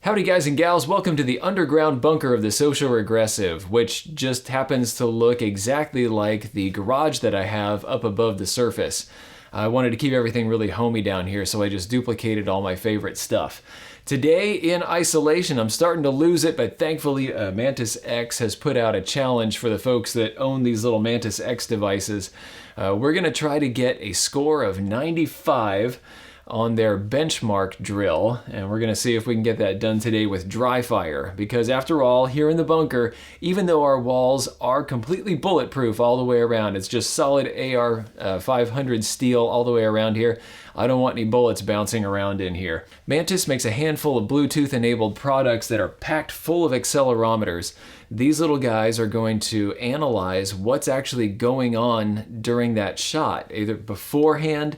Howdy guys and gals, welcome to the underground bunker of the Social Regressive, which just happens to look exactly like the garage that I have up above the surface. I wanted to keep everything really homey down here, so I just duplicated all my favorite stuff. Today, in isolation, I'm starting to lose it, but thankfully Mantis X has put out a challenge for the folks that own these little Mantis X devices. We're going to try to get a score of 95 on their benchmark drill, and we're going to see if we can get that done today with dry fire, because after all, here in the bunker, even though our walls are completely bulletproof all the way around, it's just solid AR 500 steel all the way around here, I don't want any bullets bouncing around in here. Mantis makes a handful of Bluetooth enabled products that are packed full of accelerometers. These little guys are going to analyze what's actually going on during that shot, either beforehand,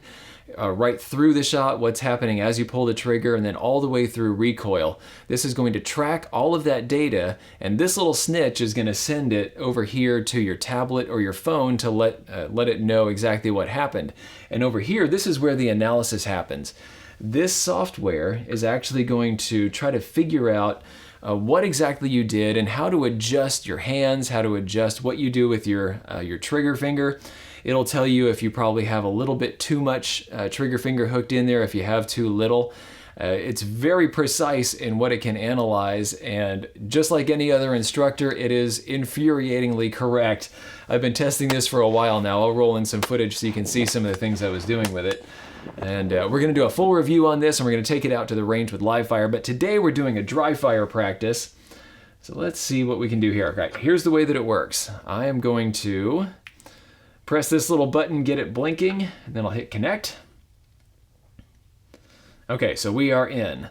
right through the shot, what's happening as you pull the trigger, and then all the way through recoil. This is going to track all of that data, and this little snitch is going to send it over here to your tablet or your phone to let it know exactly what happened. And over here, this is where the analysis happens. This software is actually going to try to figure out what exactly you did and how to adjust your hands, how to adjust what you do with your trigger finger. It'll tell you if you probably have a little bit too much trigger finger hooked in there, if you have too little. It's very precise in what it can analyze, and just like any other instructor, it is infuriatingly correct. I've been testing this for a while now. I'll roll in some footage so you can see some of the things I was doing with it. And we're going to do a full review on this, and we're going to take it out to the range with live fire. But today we're doing a dry fire practice. So let's see what we can do here. Okay, here's the way that it works. I am going to press this little button, get it blinking, and then I'll hit connect. Okay, so we are in.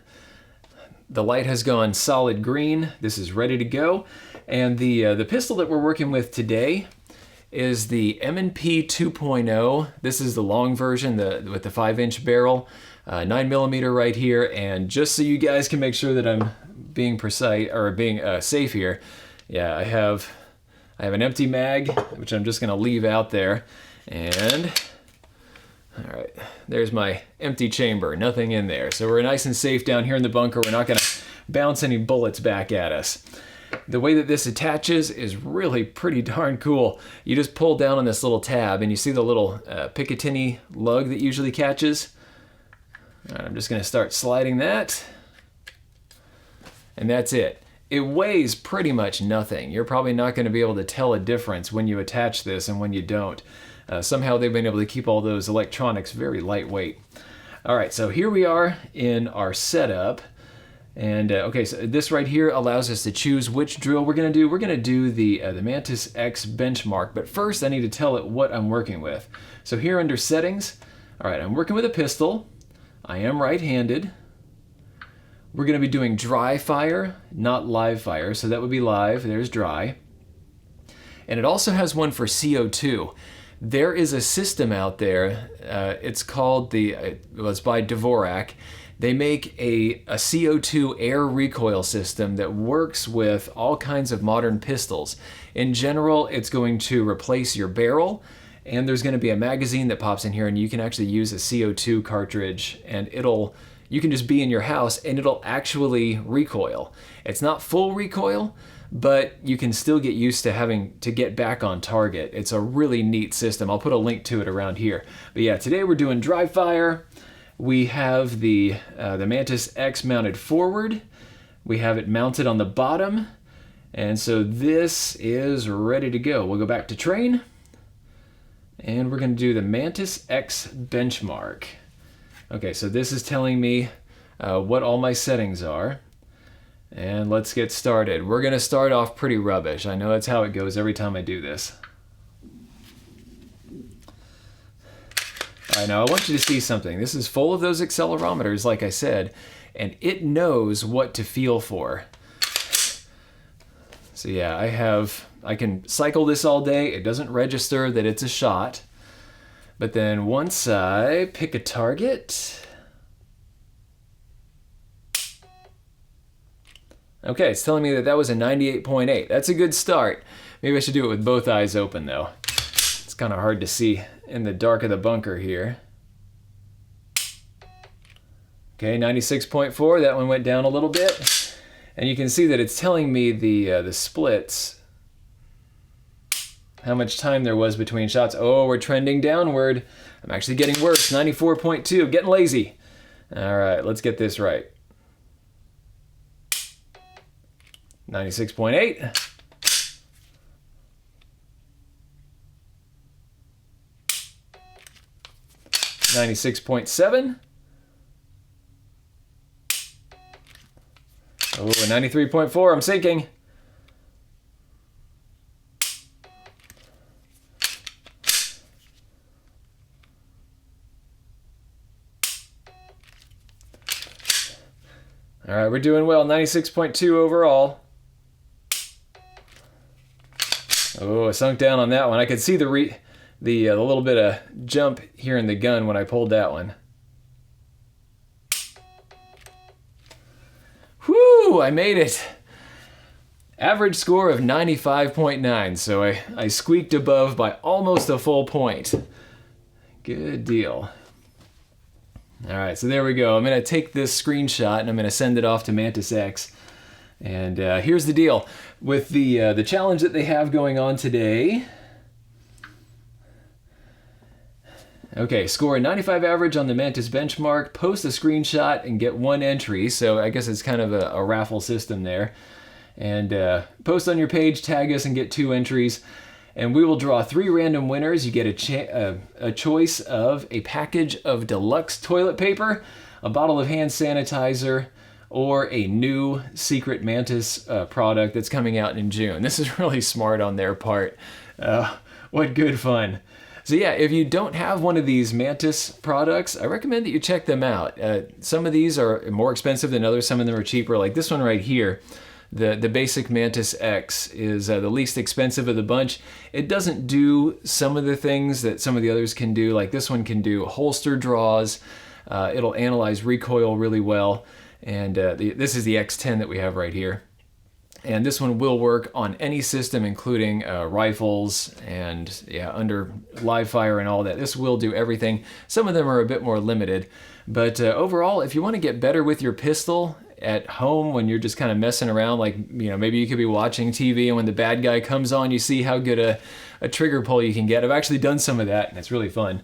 The light has gone solid green. This is ready to go. And the pistol that we're working with today is the M&P 2.0. This is the long version with the 5-inch barrel, 9mm right here. And just so you guys can make sure that I'm being precise or being safe here, yeah, I have an empty mag, which I'm just going to leave out there. And all right, there's my empty chamber, nothing in there. So we're nice and safe down here in the bunker. We're not going to bounce any bullets back at us. The way that this attaches is really pretty darn cool. You just pull down on this little tab and you see the little Picatinny lug that usually catches. All right, I'm just going to start sliding that. And that's it. It weighs pretty much nothing. You're probably not going to be able to tell a difference when you attach this and when you don't. Somehow they've been able to keep all those electronics very lightweight. All right, so here we are in our setup. And okay, so this right here allows us to choose which drill we're going to do. We're going to do the Mantis X benchmark, but first I need to tell it what I'm working with. So here under settings, all right, I'm working with a pistol. I am right-handed. We're going to be doing dry fire, not live fire, so that would be live. There's dry. And it also has one for CO2. There is a system out there. It's called it's by Dvorak. They make a CO2 air recoil system that works with all kinds of modern pistols. In general, it's going to replace your barrel, and there's going to be a magazine that pops in here, and you can actually use a CO2 cartridge, and you can just be in your house and it'll actually recoil. It's not full recoil, but you can still get used to having to get back on target. It's a really neat system. I'll put a link to it around here. But yeah, today we're doing dry fire. We have the Mantis X mounted forward. We have it mounted on the bottom. And so this is ready to go. We'll go back to train. And we're going to do the Mantis X benchmark. Okay, so this is telling me what all my settings are. And let's get started. We're going to start off pretty rubbish. I know that's how it goes every time I do this. All right, now I want you to see something. This is full of those accelerometers, like I said, and it knows what to feel for. So yeah, I can cycle this all day. It doesn't register that it's a shot. But then once I pick a target, okay, it's telling me that was a 98.8. That's a good start. Maybe I should do it with both eyes open though. It's kind of hard to see in the dark of the bunker here. Okay, 96.4, that one went down a little bit. And you can see that it's telling me the splits, how much time there was between shots. Oh, we're trending downward. I'm actually getting worse, 94.2, getting lazy. All right, let's get this right. 96.8. 96.7. Oh, 93.4, I'm sinking. All right, we're doing well, 96.2 overall. Oh, I sunk down on that one. I could see the little bit of jump here in the gun when I pulled that one. Whew, I made it. Average score of 95.9, so I squeaked above by almost a full point. Good deal. All right, so there we go. I'm going to take this screenshot and I'm going to send it off to Mantis X. And here's the deal. With the challenge that they have going on today. Okay, score a 95 average on the Mantis benchmark, post a screenshot, and get 1 entry. So I guess it's kind of a raffle system there. And post on your page, tag us, and get 2 entries. And we will draw 3 random winners. You get a choice of a package of deluxe toilet paper, a bottle of hand sanitizer, or a new Secret Mantis product that's coming out in June. This is really smart on their part. What good fun. So yeah, if you don't have one of these Mantis products, I recommend that you check them out. Some of these are more expensive than others. Some of them are cheaper, like this one right here. The basic Mantis X is the least expensive of the bunch. It doesn't do some of the things that some of the others can do. Like this one can do holster draws. It'll analyze recoil really well. And this is the X10 that we have right here. And this one will work on any system, including rifles and under live fire and all that. This will do everything. Some of them are a bit more limited. But overall, if you want to get better with your pistol at home when you're just kind of messing around, like, you know, maybe you could be watching TV and when the bad guy comes on, you see how good a trigger pull you can get. I've actually done some of that and it's really fun.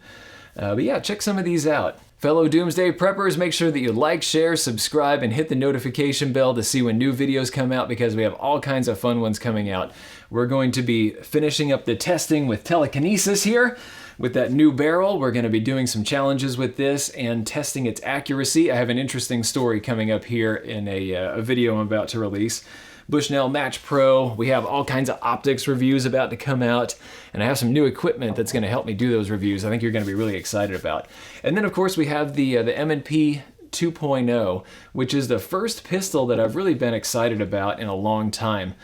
But yeah, check some of these out. Fellow Doomsday Preppers, make sure that you like, share, subscribe, and hit the notification bell to see when new videos come out because we have all kinds of fun ones coming out. We're going to be finishing up the testing with telekinesis here. With that new barrel, we're going to be doing some challenges with this and testing its accuracy. I have an interesting story coming up here in a video I'm about to release. Bushnell Match Pro. We have all kinds of optics reviews about to come out, and I have some new equipment that's going to help me do those reviews. I think you're going to be really excited about. And then, of course, we have the M&P 2.0, which is the first pistol that I've really been excited about in a long time.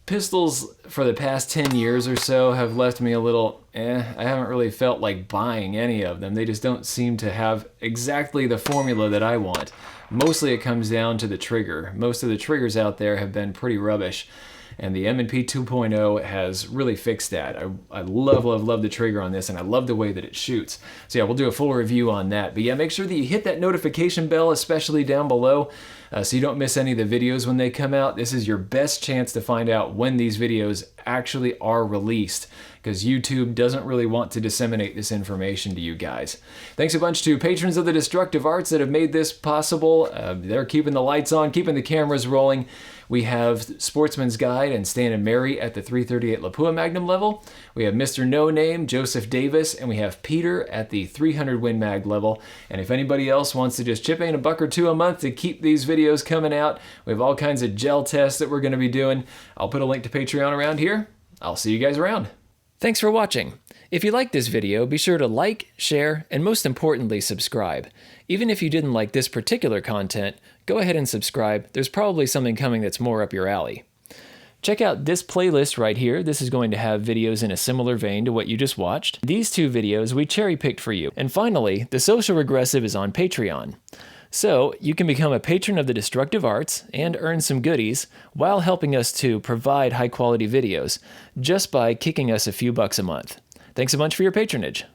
Pistols for the past 10 years or so have left me a little, I haven't really felt like buying any of them. They just don't seem to have exactly the formula that I want. Mostly it comes down to the trigger. Most of the triggers out there have been pretty rubbish, and the M&P 2.0 has really fixed that. I love the trigger on this, and I love the way that it shoots. So yeah, we'll do a full review on that. But yeah, make sure that you hit that notification bell, especially down below, so you don't miss any of the videos when they come out. This is your best chance to find out when these videos actually are released, because YouTube doesn't really want to disseminate this information to you guys. Thanks a bunch to patrons of the Destructive Arts that have made this possible. They're keeping the lights on, keeping the cameras rolling. We have Sportsman's Guide and Stan and Mary at the 338 Lapua Magnum level. We have Mr. No Name, Joseph Davis, and we have Peter at the 300 Win Mag level. And if anybody else wants to just chip in $1 or $2 a month to keep these videos coming out, we have all kinds of gel tests that we're going to be doing. I'll put a link to Patreon around here. I'll see you guys around. Thanks for watching. If you liked this video, be sure to like, share, and most importantly, subscribe. Even if you didn't like this particular content, go ahead and subscribe. There's probably something coming that's more up your alley. Check out this playlist right here. This is going to have videos in a similar vein to what you just watched. These 2 videos we cherry-picked for you. And finally, The Social Regressive is on Patreon. So you can become a patron of the Destructive Arts and earn some goodies while helping us to provide high-quality videos just by kicking us a few bucks a month. Thanks a bunch for your patronage.